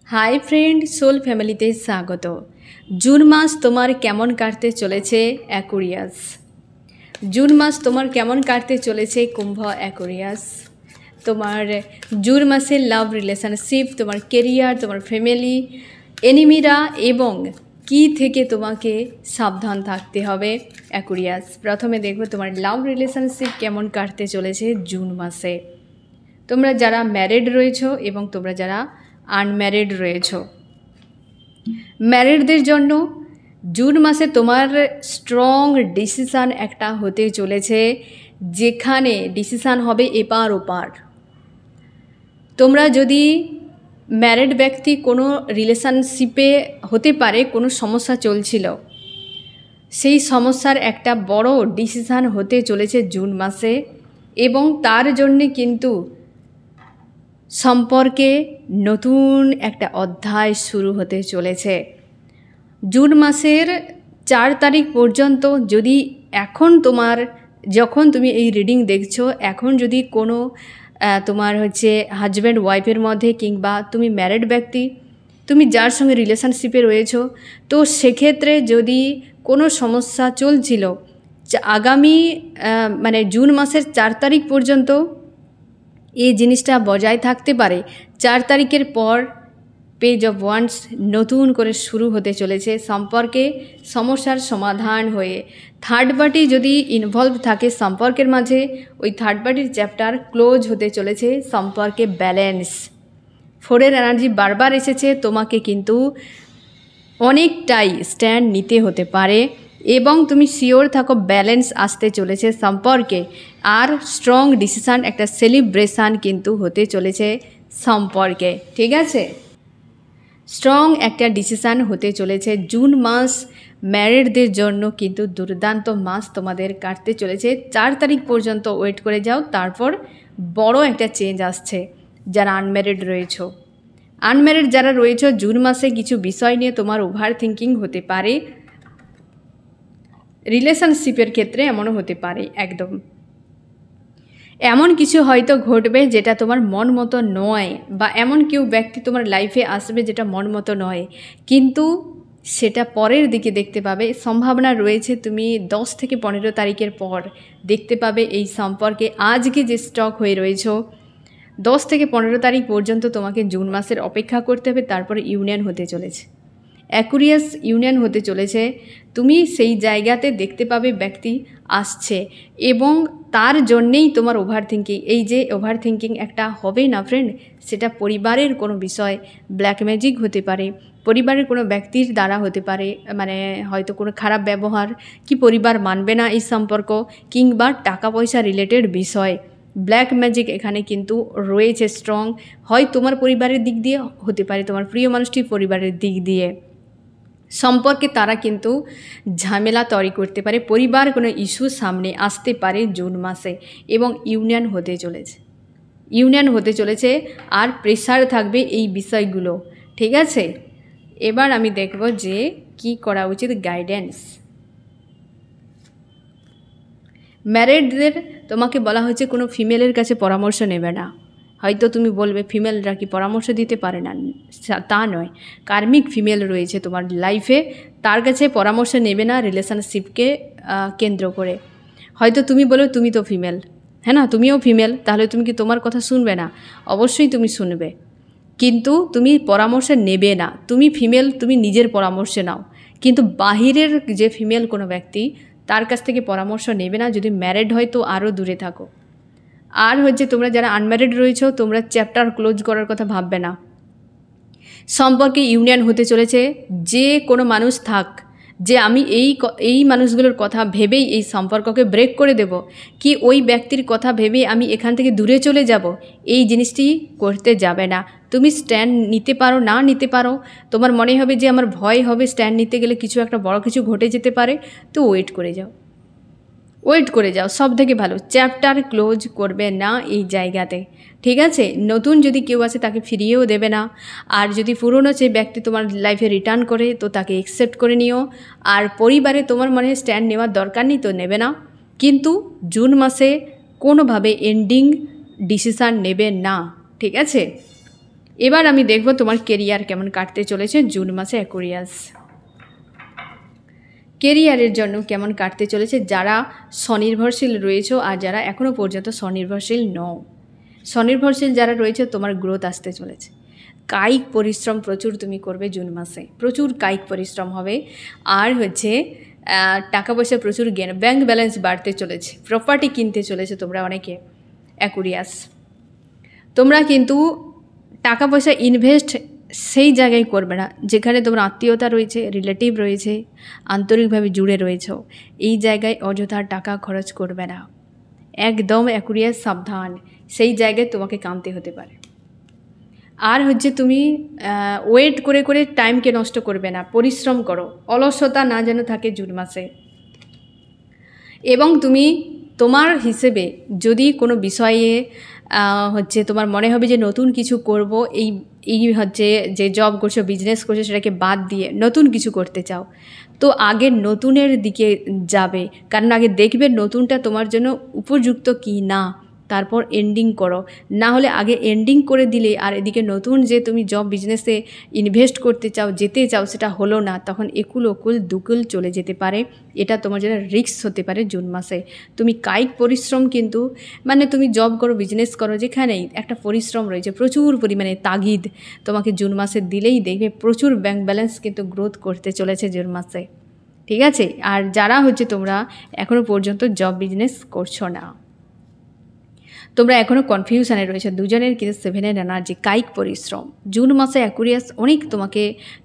Hi friend, soul ফ্যামিলিতে স্বাগত। June মাস তোমার কেমন কাটতে চলেছে অ্যাকুরিয়াস? জুন মাস তোমার কেমন কাটতে চলেছে কুম্ভ অ্যাকুরিয়াস? তোমার জুন মাসের লাভ রিলেশনশিপ, তোমার কেরিয়ার, তোমার ফ্যামিলি, এনিমিরা এবং কি থেকে তোমাকে সাবধান থাকতে হবে অ্যাকুরিয়াস। প্রথমে দেখব তোমার লাভ রিলেশনশিপ কেমন কাটতে চলেছে জুন মাসে। তোমরা যারা ম্যারিড রয়েছো এবং তোমরা যারা আনম্যারিড রয়েছো, ম্যারিডদের জন্য জুন মাসে তোমার স্ট্রং ডিসিশান একটা হতে চলেছে, যেখানে ডিসিশান হবে এপার ওপার। তোমরা যদি ম্যারিড ব্যক্তি কোনো রিলেশনশিপে হতে পারে কোনো সমস্যা চলছিল, সেই সমস্যার একটা বড় ডিসিশান হতে চলেছে জুন মাসে, এবং তার জন্যে কিন্তু সম্পর্কে নতুন একটা অধ্যায় শুরু হতে চলেছে। জুন মাসের 4 তারিখ পর্যন্ত যদি যখন তুমি এই রিডিং দেখছো, এখন যদি কোনো তোমার হাজব্যান্ড ওয়াইফের মধ্যে কিংবা তুমি ম্যারিড ব্যক্তি, তুমি যার সঙ্গে রিলেশনশিপে রয়েছো, তো সেক্ষেত্রে যদি কোনো সমস্যা চলছিল, আগামী জুন মাসের 4 তারিখ পর্যন্ত এই জিনিসটা বজায় থাকতে পারে। 4 তারিখের পর পেজ অফ ওয়ান্স নতুন করে শুরু হতে চলেছে, সম্পর্কে সমস্যার সমাধান হয়ে। থার্ড পার্টি যদি ইনভলভ থাকে সম্পর্কের মাঝে, ওই থার্ড পার্টির চ্যাপ্টার ক্লোজ হতে চলেছে, সম্পর্কে ব্যালেন্স। 4-এর এনার্জি বারবার এসেছে, তোমাকে কিন্তু অনেকটাই স্ট্যান্ড নিতে হতে পারে এবং তুমি শিওর থাকো ব্যালেন্স আসতে চলেছে সম্পর্কে। আর স্ট্রং ডিসিশান, একটা সেলিব্রেশান কিন্তু হতে চলেছে সম্পর্কে, ঠিক আছে? স্ট্রং একটা ডিসিশান হতে চলেছে। জুন মাস ম্যারিডদের জন্য কিন্তু দুর্দান্ত মাস তোমাদের কাটতে চলেছে। 4 তারিখ পর্যন্ত ওয়েট করে যাও, তারপর বড় একটা চেঞ্জ আসছে। যারা আনম্যারিড রয়েছ, আনম্যারিড যারা রয়েছে, জুন মাসে কিছু বিষয় নিয়ে তোমার ওভার থিঙ্কিং হতে পারে। রিলেশনশিপের ক্ষেত্রে এমনও হতে পারে, একদম এমন কিছু হয়তো ঘটবে যেটা তোমার মন মতো নয়, বা এমন কেউ ব্যক্তি তোমার লাইফে আসবে যেটা মন মতো নয়, কিন্তু সেটা পরের দিকে দেখতে পাবে। সম্ভাবনা রয়েছে তুমি 10 থেকে 15 তারিখের পর দেখতে পাবে এই সম্পর্কে। আজকে যে স্টক হয়ে রয়েছ, 10 থেকে 15 তারিখ পর্যন্ত তোমাকে জুন মাসের অপেক্ষা করতে হবে, তারপরে ইউনিয়ন হতে চলেছে, অ্যাকুরিয়াস ইউনিয়ন হতে চলেছে। তুমি সেই জায়গাতে দেখতে পাবে ব্যক্তি আসছে, এবং তার জন্যেই তোমার ওভার থিঙ্কিং। এই যে ওভার থিঙ্কিং একটা হবে না ফ্রেন্ড, সেটা পরিবারের কোনো বিষয়, ব্ল্যাক ম্যাজিক হতে পারে, পরিবারের কোনো ব্যক্তির দ্বারা হতে পারে, হয়তো কোনো খারাপ ব্যবহার, কি পরিবার মানবে না এই সম্পর্ক, কিংবা টাকা পয়সা রিলেটেড বিষয়। ব্ল্যাক ম্যাজিক এখানে কিন্তু রয়েছে স্ট্রং। হয় তোমার পরিবারের দিক দিয়ে হতে পারে, তোমার প্রিয় মানুষটির পরিবারের দিক দিয়ে সম্পর্কে তারা কিন্তু ঝামেলা তৈরি করতে পারে। পরিবার কোনো ইস্যু সামনে আসতে পারে জুন মাসে, এবং ইউনিয়ন হতে চলেছে। আর প্রেশার থাকবে এই বিষয়গুলো, ঠিক আছে? এবার আমি দেখব যে কি করা উচিত, গাইডেন্স। ম্যারিডদের তোমাকে বলা হয়েছে কোনো ফিমেলের কাছে পরামর্শ নেবে না। হয়তো তুমি বলবে ফিমেলরা কি পরামর্শ দিতে পারে না, তা নয়। কার্মিক ফিমেল রয়েছে তোমার লাইফে, তার কাছে পরামর্শ নেবে না রিলেশনশিপকে কেন্দ্র করে। হয়তো তুমি বলো তুমি তো ফিমেল, হ্যাঁ না, তুমিও ফিমেল, তাহলে তুমি কি তোমার কথা শুনবে না? অবশ্যই তুমি শুনবে, কিন্তু তুমি পরামর্শ নেবে না। তুমি ফিমেল, তুমি নিজের পরামর্শ নাও, কিন্তু বাহিরের যে ফিমেল কোনো ব্যক্তি, তার কাছ থেকে পরামর্শ নেবে না। যদি ম্যারিড হয় তো আরও দূরে থাকো। আর তোমরা যারা আনম্যারিড রয়েছো, তোমরা চ্যাপ্টার ক্লোজ করার কথা ভাববে না। সম্পর্কে ইউনিয়ন হতে চলেছে। যে কোনো মানুষ থাক, যে আমি এই মানুষগুলোর কথা ভেবেই এই সম্পর্ককে ব্রেক করে দেব, কি ওই ব্যক্তির কথা ভেবেই আমি এখান থেকে দূরে চলে যাব, এই জিনিসটি করতে যাবে না। তুমি স্ট্যান্ড নিতে পারো, না নিতে পারো, তোমার মনে হবে যে আমার ভয় হবে স্ট্যান্ড নিতে গেলে, কিছু একটা বড় কিছু ঘটে যেতে পারে, তো ওয়েট করে যাও, সব থেকে ভালো। চ্যাপ্টার ক্লোজ করবে না এই জায়গাতে, ঠিক আছে? নতুন যদি কেউ আছে তাকে ফিরিয়েও দেবে না। আর যদি পুরনো যে ব্যক্তি তোমার লাইফে রিটার্ন করে, তো তাকে অ্যাকসেপ্ট করে নিও। আর পরিবারে তোমার মনে স্ট্যান্ড নেওয়ার দরকার নেই, তো নেবে না। কিন্তু জুন মাসে কোনোভাবে এন্ডিং ডিসিশান নেবে না, ঠিক আছে? এবার আমি দেখব তোমার কেরিয়ার কেমন কাটতে চলেছে জুন মাসে অ্যাকুয়ারিয়াস। কেরিয়ারের জন্য কেমন কাটতে চলেছে যারা স্বনির্ভরশীল রয়েছে আর যারা এখনও পর্যন্ত স্বনির্ভরশীল নও। স্বনির্ভরশীল যারা রয়েছে তোমার গ্রোথ আসতে চলেছে। কায়িক পরিশ্রম প্রচুর তুমি করবে জুন মাসে, প্রচুর কায়িক পরিশ্রম হবে। আর হচ্ছে টাকা পয়সা প্রচুর গেন, ব্যাংক ব্যালেন্স বাড়তে চলেছে, প্রপার্টি কিনতে চলেছে তোমরা অনেকে অ্যাকুয়ারিয়াস। তোমরা কিন্তু টাকা পয়সা ইনভেস্ট সেই জায়গায় করবে না যেখানে তোমার আত্মীয়তা রয়েছে, রিলেটিভ রয়েছে, আন্তরিকভাবে জুড়ে রয়েছ। এই জায়গায় অযথা টাকা খরচ করবে না, একদম অ্যাকুয়ারিয়াস সাবধান, সেই জায়গায় তোমাকে কামতে হতে পারে। আর হচ্ছে তুমি ওয়েট করে করে টাইমকে নষ্ট করবে না, পরিশ্রম করো, অলসতা না যেন থাকে জুন মাসে। এবং তুমি তোমার হিসেবে যদি কোনো বিষয়ে হচ্ছে তোমার মনে হবে যে নতুন কিছু করব, এই হচ্ছে যে জব করছো, বিজনেস করছো, সেটাকে বাদ দিয়ে নতুন কিছু করতে চাও, তো আগে নতুনের দিকে যাবে। কারণ আগে দেখবে নতুনটা তোমার জন্য উপযুক্ত কি না, তারপর এন্ডিং করো। না হলে আগে এন্ডিং করে দিলে আর এদিকে নতুন যে তুমি জব বিজনেসে ইনভেস্ট করতে চাও, যেতে চাও, সেটা হলো না, তখন একুল ওকুল দুকুল চলে যেতে পারে। এটা তোমার জন্য রিস্ক হতে পারে জুন মাসে। তুমি কায়িক পরিশ্রম কিন্তু মানে তুমি জব করো, বিজনেস করো, যেখানেই একটা পরিশ্রম রয়েছে, প্রচুর পরিমাণে তাগিদ তোমাকে জুন মাসে দিলেই দেখবে প্রচুর ব্যাংক ব্যালেন্স কিন্তু গ্রোথ করতে চলেছে জুন মাসে। ঠিক আছে? আর যারা হচ্ছে তোমরা এখনও পর্যন্ত জব বিজনেস করছো না, তোমরা এখনও কনফিউশনে রয়েছে, দুজনের কিন্তু 7 এনার্জি কায়িক পরিশ্রম। জুন মাসে অ্যাকুয়ারিয়াস অনেক তোমাকে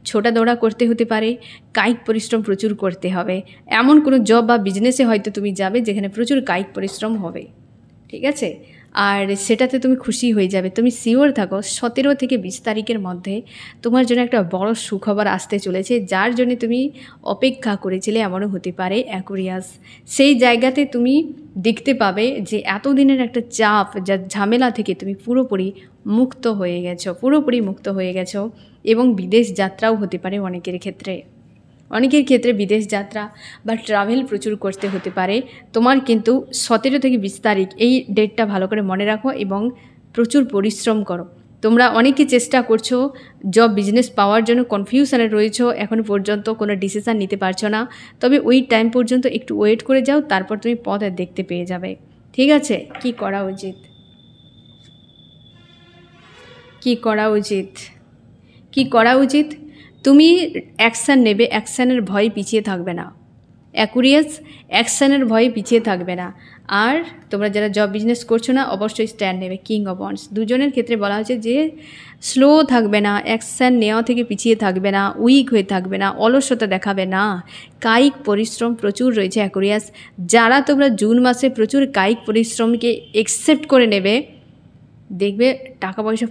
ছোটা দৌড়া করতে হতে পারে, কায়িক পরিশ্রম প্রচুর করতে হবে। এমন কোনো জব বা বিজনেসে হয়তো তুমি যাবে যেখানে প্রচুর কায়িক পরিশ্রম হবে। ঠিক আছে? আর সেটাতে তুমি খুশি হয়ে যাবে, তুমি শিওর থাকো 17 থেকে 20 তারিখের মধ্যে তোমার জন্য একটা বড় সুখবর আসতে চলেছে, যার জন্য তুমি অপেক্ষা করেছিলে, এমনও হতে পারে অ্যাকুয়ারিয়াস। সেই জায়গাতে তুমি দেখতে পাবে যে এতদিনের একটা চাপ, যার ঝামেলা থেকে তুমি পুরোপুরি মুক্ত হয়ে গেছো। এবং বিদেশ যাত্রাও হতে পারে অনেকের ক্ষেত্রে বিদেশ যাত্রা বা ট্রাভেল প্রচুর করতে হতে পারে তোমার। কিন্তু 17 থেকে 20 তারিখ এই ডেটটা ভালো করে মনে রাখো এবং প্রচুর পরিশ্রম করো। তোমরা অনেকে চেষ্টা করছো জব বিজনেস পাওয়ার জন্য, কনফিউশনে রয়েছো, এখনও পর্যন্ত কোনো ডিসিশান নিতে পারছো না। তবে ওই টাইম পর্যন্ত একটু ওয়েট করে যাও, তারপর তুমি পথ দেখতে পেয়ে যাবে। ঠিক আছে? কি করা উচিত তুমি অ্যাকশান নেবে, অ্যাকশানের ভয়ে পিছিয়ে থাকবে না অ্যাকুয়ারিয়াস, অ্যাকশানের ভয়ে পিছিয়ে থাকবে না। আর তোমরা যারা জব বিজনেস করছো না, অবশ্যই স্ট্যান্ড নেবে। কিং অফ ওয়ান্ডস দুজনের ক্ষেত্রে বলা হয়েছে যে স্লো থাকবে না, অ্যাকশান নেওয়া থেকে পিছিয়ে থাকবে না, উইক হয়ে থাকবে না, অলসতা দেখাবে না। কায়িক পরিশ্রম প্রচুর রয়েছে অ্যাকুয়ারিয়াস। যারা তোমরা জুন মাসে প্রচুর কায়িক পরিশ্রমকে অ্যাকসেপ্ট করে নেবে, দেখবে টাকা পয়সা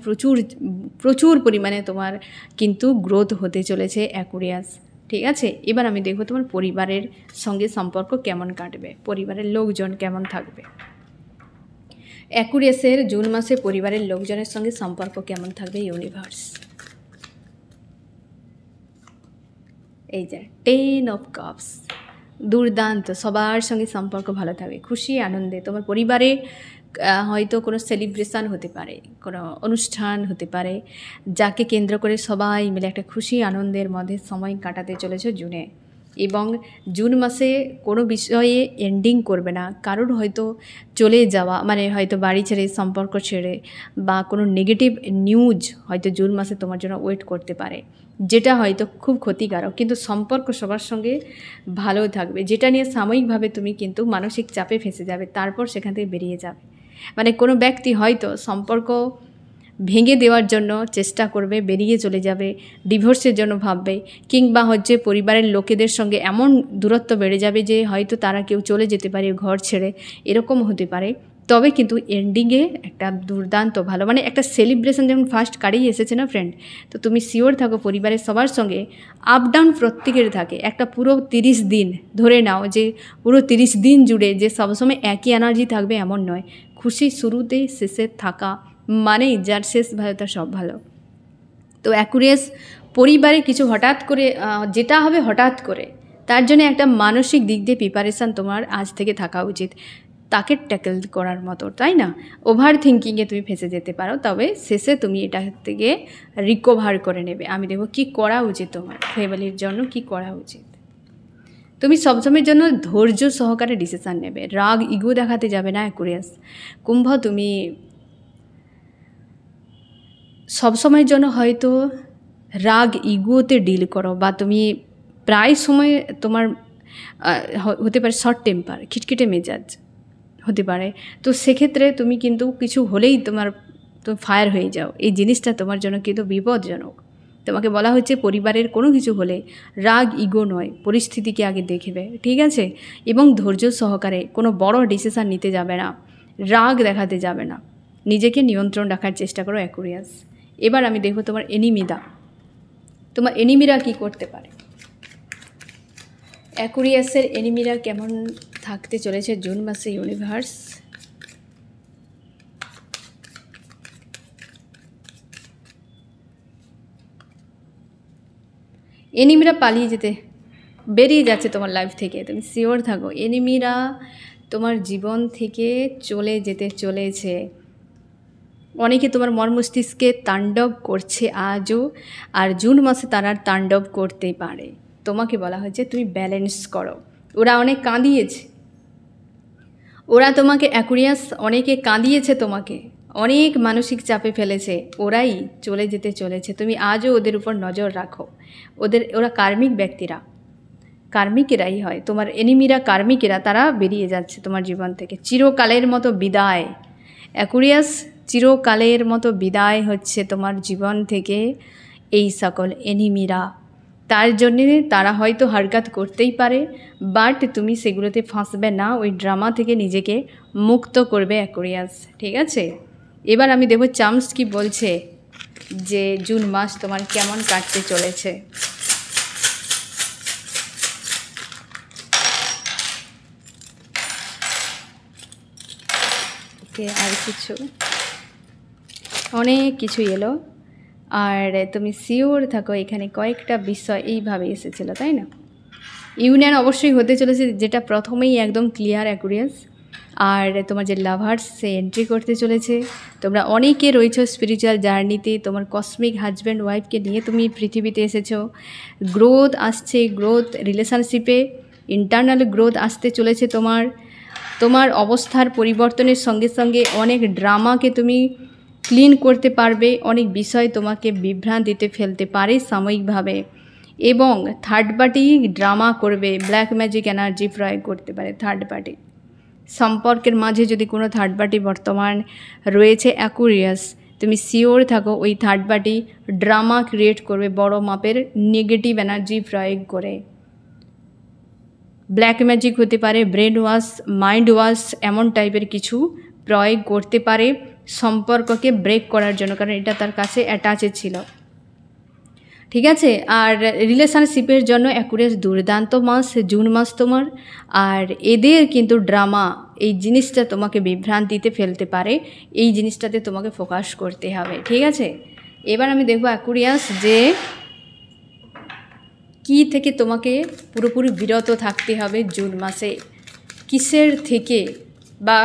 প্রচুর পরিমাণে তোমার কিন্তু গ্রোথ হতে চলেছে অ্যাকুয়ারিয়াস। ঠিক আছে? এবার আমি দেখব তোমার পরিবারের সঙ্গে সম্পর্ক কেমন কাটবে, পরিবারের লোকজন কেমন থাকবে। অ্যাকুয়ারিয়াসের জুন মাসে পরিবারের লোকজনের সঙ্গে সম্পর্ক কেমন থাকবে ইউনিভার্স। এই যে 10 অফ কাপস, দুর্দান্ত, সবার সঙ্গে সম্পর্ক ভালো থাকবে, খুশি আনন্দে। তোমার পরিবারে হয়তো কোনো সেলিব্রেশন হতে পারে, কোনো অনুষ্ঠান হতে পারে, যাকে কেন্দ্র করে সবাই মিলে একটা খুশি আনন্দের মধ্যে সময় কাটাতে চলেছে জুনে। এবং জুন মাসে কোনো বিষয়ে এন্ডিং করবে না। কারোর হয়তো চলে যাওয়া মানে হয়তো বাড়ি ছেড়ে, সম্পর্ক ছেড়ে বা কোনো নেগেটিভ নিউজ হয়তো জুন মাসে তোমার জন্য ওয়েট করতে পারে, যেটা হয়তো খুব ক্ষতিকারক। কিন্তু সম্পর্ক সবার সঙ্গে ভালো থাকবে, যেটা নিয়ে সাময়িকভাবে তুমি কিন্তু মানসিক চাপে ফেঁসে যাবে, তারপর সেখান থেকে বেরিয়ে যাবে। মানে কোনো ব্যক্তি হয়তো সম্পর্ক ভেঙে দেওয়ার জন্য চেষ্টা করবে, বেরিয়ে চলে যাবে, ডিভোর্সের জন্য ভাববে, কিংবা হচ্ছে পরিবারের লোকেদের সঙ্গে এমন দূরত্ব বেড়ে যাবে যে হয়তো তারা কেউ চলে যেতে পারে ঘর ছেড়ে, এরকম হতে পারে। তবে কিন্তু এন্ডিংয়ে একটা দুর্দান্ত ভালো, মানে একটা সেলিব্রেশন যেমন ফার্স্ট কারেই এসেছে না ফ্রেন্ড, তো তুমি শিওর থাকো পরিবারের সবার সঙ্গে আপ ডাউন প্রত্যেকের থাকে। একটা পুরো 30 দিন ধরে নাও যে পুরো 30 দিন জুড়ে যে সবসময় একই এনার্জি থাকবে এমন নয়। খুশি শুরুতে শেষে থাকা মানেই যার শেষ ভালো তার সব ভালো। তো অ্যাকুয়ারিয়াস পরিবারে কিছু হঠাৎ করে যেটা হবে হঠাৎ করে, তার জন্য একটা মানসিক দিক দিয়ে প্রিপারেশান তোমার আজ থেকে থাকা উচিত। তাকে ট্যাকেল করার মতো, তাই না? ওভার থিঙ্কিংয়ে তুমি ফেসে যেতে পারো, তবে শেষে তুমি এটা থেকে রিকভার করে নেবে। আমি দেখব কী করা উচিত, তোমার ফ্যামিলির জন্য কী করা উচিত। তুমি সবসময়ের জন্য ধৈর্য সহকারে ডিসিশান নেবে, রাগ ইগো দেখাতে যাবে না অ্যাকুয়ারিয়াস। কুম্ভ তুমি সবসময়ের জন্য হয়তো রাগ ইগোতে ডিল করো, বা তুমি প্রায় সময় তোমার হতে পারে শর্ট টেম্পার, খিটখিটে মেজাজ হতে পারে। তো সেক্ষেত্রে তুমি কিন্তু কিছু হলেই তুমি ফায়ার হয়ে যাও। এই জিনিসটা তোমার জন্য কিন্তু বিপজ্জনক। তোমাকে বলা হচ্ছে পরিবারের কোনো কিছু হলে রাগ ইগো নয়, পরিস্থিতিকে আগে দেখবে, ঠিক আছে? এবং ধৈর্য সহকারে কোনো বড় ডিসিশান নিতে যাবে না, রাগ দেখাতে যাবে না, নিজেকে নিয়ন্ত্রণ রাখার চেষ্টা করো অ্যাকুয়ারিয়াস। এবার আমি দেখব তোমার তোমার এনিমিরা কী করতে পারে। অ্যাকুয়ারিয়াসের এনিমিরা কেমন থাকতে চলেছে জুন মাসে ইউনিভার্স। এনিমিরা বেরিয়ে যাচ্ছে তোমার লাইফ থেকে, তুমি শিওর থাকো। এনিমিরা তোমার জীবন থেকে চলে যেতে চলেছে। অনেকে তোমার মন মস্তিষ্কে তাণ্ডব করছে আজও, আর জুন মাসে তারা তাণ্ডব করতে পারে। তোমাকে বলা হয়েছে তুমি ব্যালেন্স করো। ওরা অনেক কাঁদিয়েছে, ওরা তোমাকে অ্যাকুয়ারিয়াস অনেকে কাঁদিয়েছে, তোমাকে অনেক মানসিক চাপে ফেলেছে, ওরাই চলে যেতে চলেছে। তুমি আজও ওদের উপর নজর রাখো। ওরা কার্মিক ব্যক্তিরা, কার্মিকেরাই হয় তোমার এনিমিরা, কার্মিকেরা, তারা বেরিয়ে যাচ্ছে তোমার জীবন থেকে। চিরকালের মতো বিদায় অ্যাকুয়ারিয়াস, চিরকালের মতো বিদায় হচ্ছে তোমার জীবন থেকে এই সকল এনিমিরা। তার জন্যে তারা হয়তো হরকত করতেই পারে, বাট তুমি সেগুলোতে ফাঁসবে না, ওই ড্রামা থেকে নিজেকে মুক্ত করবে অ্যাকুয়ারিয়াস, ঠিক আছে? এবার আমি দেখব চার্মস কি বলছে যে জুন মাস তোমার কেমন কাটতে চলেছে। আর কিছু অনেক কিছু এলো, আর তুমি শিওর থাকো এখানে কয়েকটা বিষয় এইভাবে এসেছিলো, তাই না? ইউনিয়ন অবশ্যই হতে চলেছে, যেটা প্রথমেই একদম ক্লিয়ার অ্যাকুয়ারিয়াস। আর তোমার যে লাভার্স, সে এন্ট্রি করতে চলেছে। তোমরা অনেকে রয়েছো স্পিরিচুয়াল জার্নিতে, তোমার কসমিক হাজব্যান্ড ওয়াইফকে নিয়ে তুমি পৃথিবীতে এসেছো। গ্রোথ আসছে, গ্রোথ রিলেশনশিপে ইন্টারনাল গ্রোথ আসতে চলেছে। তোমার অবস্থার পরিবর্তনের সঙ্গে সঙ্গে অনেক ড্রামাকে তুমি ক্লিন করতে পারবে, অনেক বিষয় তোমাকে বিভ্রান্তিতে ফেলতে পারে সাময়িকভাবে, এবং থার্ড পার্টি ড্রামা করবে, ব্ল্যাক ম্যাজিক এনার্জি প্রয়োগ করতে পারে থার্ড পার্টি। সম্পর্কের মাঝে যদি কোনো থার্ড পার্টি বর্তমান রয়েছে অ্যাকুয়ারিয়াস, তুমি শিওর থাকো ওই থার্ড পার্টি ড্রামা ক্রিয়েট করবে বড় মাপের নেগেটিভ এনার্জি প্রয়োগ করে। ব্ল্যাক ম্যাজিক হতে পারে, ব্রেন ওয়াশ, মাইন্ড ওয়াশ, এমন টাইপের কিছু প্রয়োগ করতে পারে সম্পর্ককে ব্রেক করার জন্য, কারণ এটা তার কাছে অ্যাটাচে ছিল, ঠিক আছে? আর রিলেশনশিপের জন্য অ্যাকুয়ারিয়াস দুর্দান্ত মাস জুন মাস তোমার। আর এদের কিন্তু ড্রামা, এই জিনিসটা তোমাকে বিভ্রান্তিতে ফেলতে পারে, এই জিনিসটাতে তোমাকে ফোকাস করতে হবে, ঠিক আছে? এবার আমি দেখব অ্যাকুয়ারিয়াস যে কী থেকে তোমাকে পুরোপুরি বিরত থাকতে হবে জুন মাসে, কিসের থেকে বা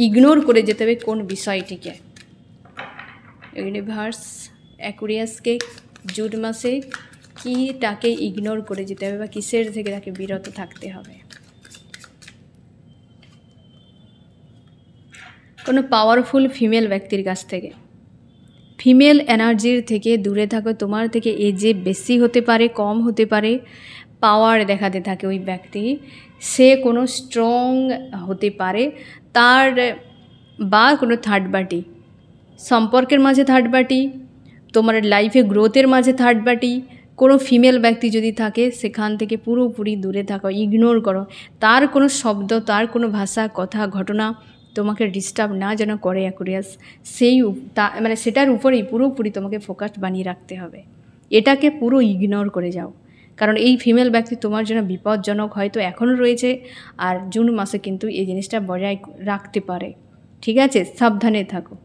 ইগনোর করে যেতে হবে কোন বিষয়টিকে। ইউনিভার্স অ্যাকুয়ারিয়াসকে জুন মাসে কীটাকে ইগনোর করে যেতে হবে বা কিসের থেকে তাকে বিরত থাকতে হবে। কোনো পাওয়ারফুল ফিমেল ব্যক্তির কাছ থেকে, ফিমেল এনার্জির থেকে দূরে থাকো। তোমার থেকে এজে বেশি হতে পারে, কম হতে পারে, পাওয়ার দেখাতে থাকে ওই ব্যক্তি, সে কোনো স্ট্রং হতে পারে, তার বা কোনো থার্ড পার্টি সম্পর্কের মাঝে, থার্ড পার্টি তোমার লাইফে গ্রোথের মাঝে, থার্ড পার্টি কোনো ফিমেল ব্যক্তি যদি থাকে সেখান থেকে পুরোপুরি দূরে থাকো, ইগনোর করো। তার কোনো শব্দ, তার কোনো ভাষা, কথা, ঘটনা তোমাকে ডিস্টার্ব না যেন করে অ্যাকুয়ারিয়াস, মানে সেটার উপরেই পুরোপুরি তোমাকে ফোকাস বানিয়ে রাখতে হবে। এটাকে পুরো ইগনোর করে যাও, কারণ এই ফিমেল ব্যক্তি তোমার জন্য বিপজ্জনক হয়তো এখনও রয়েছে, আর জুন মাসে কিন্তু এই জিনিসটা বজায় রাখতে পারে, ঠিক আছে? সাবধানে থাকো।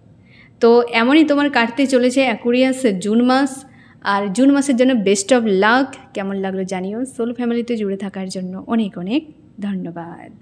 তো এমনই তোমার কাটতে চলেছে অ্যাকুয়ারিয়াস জুন মাস। আর জুন মাসের জন্য বেস্ট অফ লাক। কেমন লাগলো জানিও। সোল ফ্যামিলিতে জুড়ে থাকার জন্য অনেক অনেক ধন্যবাদ।